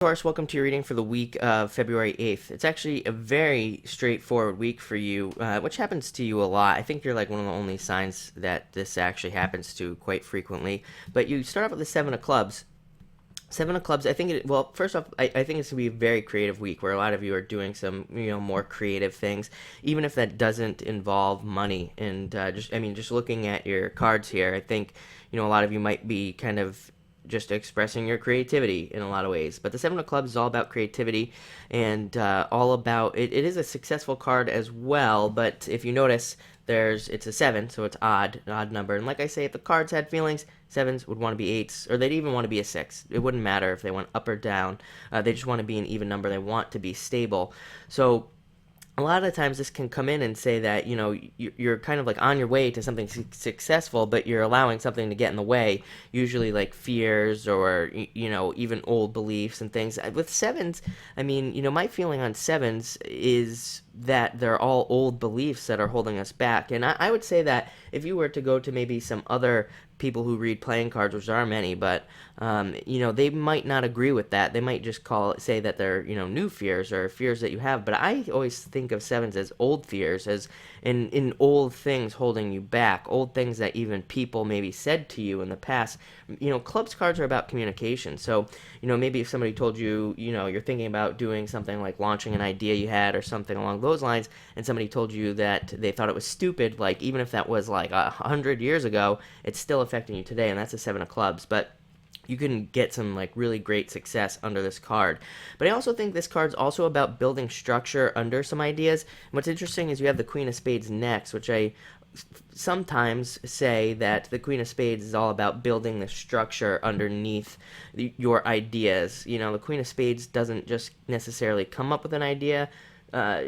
Taurus, welcome to your reading for the week of February 8th. It's actually a very straightforward week for you, which happens to you a lot. I think you're like one of the only signs that this actually happens to quite frequently. But you start off with the Seven of Clubs. Seven of Clubs, I think well, first off, I think it's going to be a very creative week where a lot of you are doing some, more creative things, even if that doesn't involve money. And just looking at your cards here, I think, a lot of you might be kind of just expressing your creativity in a lot of ways. But the Seven of Clubs is all about creativity and all about it is a successful card as well. But if you notice, it's a seven, so it's an odd number. And like I say, if the cards had feelings, sevens would want to be eights, or they'd even want to be a six. It wouldn't matter if they went up or down. They just want to be an even number. They want to be stable. So a lot of times this can come in and say that you're kind of like on your way to something successful, but you're allowing something to get in the way, usually like fears or even old beliefs and things. With sevens, my feeling on sevens is that they're all old beliefs that are holding us back. And I would say that if you were to go to maybe some other people who read playing cards, which there are many, but they might not agree with that. They might just say that they're new fears or fears that you have. But I always think of sevens as old fears, as in old things holding you back, old things that even people maybe said to you in the past. Clubs cards are about communication. So maybe if somebody told you you're thinking about doing something like launching an idea you had or something along those lines, and somebody told you that they thought it was stupid, like even if that was like 100 years ago, it's still affecting you today, and that's a Seven of Clubs. But you can get some like really great success under this card. But I also think this card's also about building structure under some ideas. And what's interesting is you have the Queen of Spades next, which I sometimes say that the Queen of Spades is all about building the structure underneath your ideas. The Queen of Spades doesn't just necessarily come up with an idea.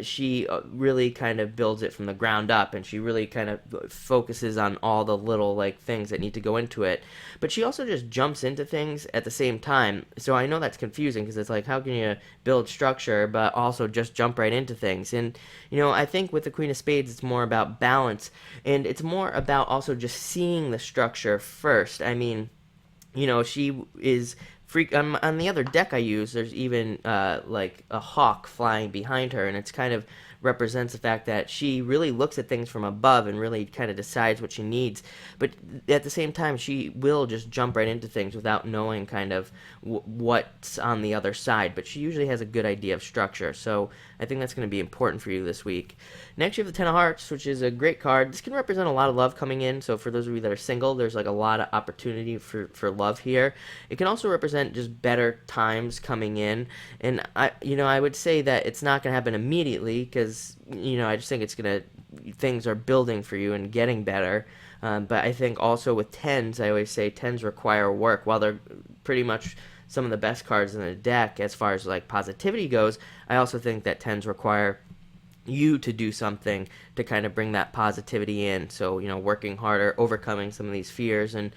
She really kind of builds it from the ground up, and she really kind of focuses on all the little like things that need to go into it. But she also just jumps into things at the same time. So I know that's confusing because it's like, how can you build structure but also just jump right into things? And I think with the Queen of Spades, it's more about balance, and it's more about also just seeing the structure first. She is on the other deck I use, there's even like a hawk flying behind her, and it's kind of represents the fact that she really looks at things from above and really kind of decides what she needs. But at the same time, she will just jump right into things without knowing kind of what's on the other side. But she usually has a good idea of structure, so I think that's going to be important for you this week. Next, you have the Ten of Hearts, which is a great card. This can represent a lot of love coming in, so for those of you that are single, there's like a lot of opportunity for love here. It can also represent just better times coming in, and I would say that it's not going to happen immediately because I just think things are building for you and getting better. But I think also with tens, I always say tens require work. While they're pretty much some of the best cards in the deck as far as like positivity goes, I also think that tens require you to do something to kind of bring that positivity in. So working harder, overcoming some of these fears, and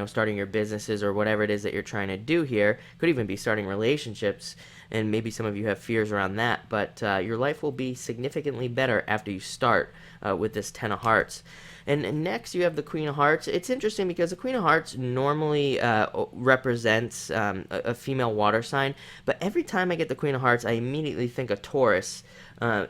starting your businesses or whatever it is that you're trying to do here. Could even be starting relationships, and maybe some of you have fears around that, but your life will be significantly better after you start with this Ten of Hearts. And next you have the Queen of Hearts. It's interesting because the Queen of Hearts normally represents a female water sign, but every time I get the Queen of Hearts, I immediately think of Taurus. I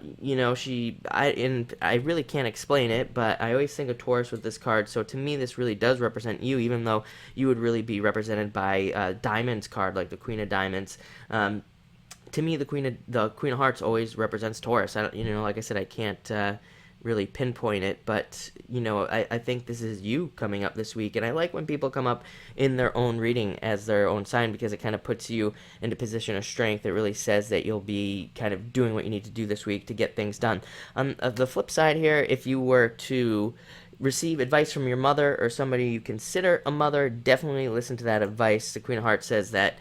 really can't explain it, but I always think of Taurus with this card. So to me, this really does represent you, even though you would really be represented by Diamonds card, like the Queen of Diamonds. To me, the Queen of Hearts always represents Taurus. Like I said, I can't really pinpoint it, but I think this is you coming up this week. And I like when people come up in their own reading as their own sign, because it kind of puts you into a position of strength. It really says that you'll be kind of doing what you need to do this week to get things done. On the flip side here, if you were to receive advice from your mother or somebody you consider a mother, definitely listen to that advice. The Queen of Hearts says that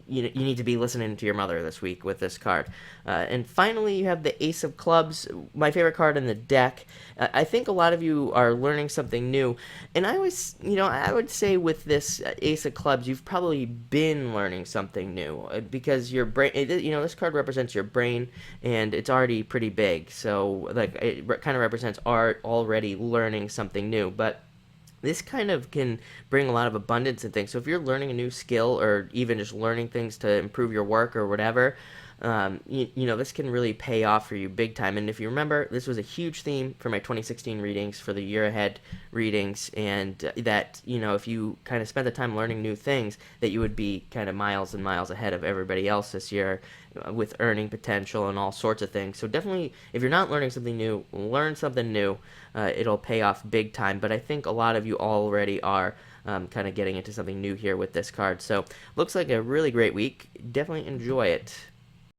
you need to be listening to your mother this week with this card. And finally, you have the Ace of Clubs, my favorite card in the deck. I think a lot of you are learning something new, and I always, I would say with this Ace of Clubs, you've probably been learning something new because your brain, this card represents your brain, and it's already pretty big. So like it kind of represents art already learning something new, but this kind of can bring a lot of abundance and things. So if you're learning a new skill or even just learning things to improve your work or whatever, this can really pay off for you big time. And if you remember, this was a huge theme for my 2016 readings, for the year ahead readings, and that, if you kind of spent the time learning new things, that you would be kind of miles and miles ahead of everybody else this year with earning potential and all sorts of things. So definitely, if you're not learning something new, learn something new. It'll pay off big time. But I think a lot of you already are kind of getting into something new here with this card. So looks like a really great week. Definitely enjoy it.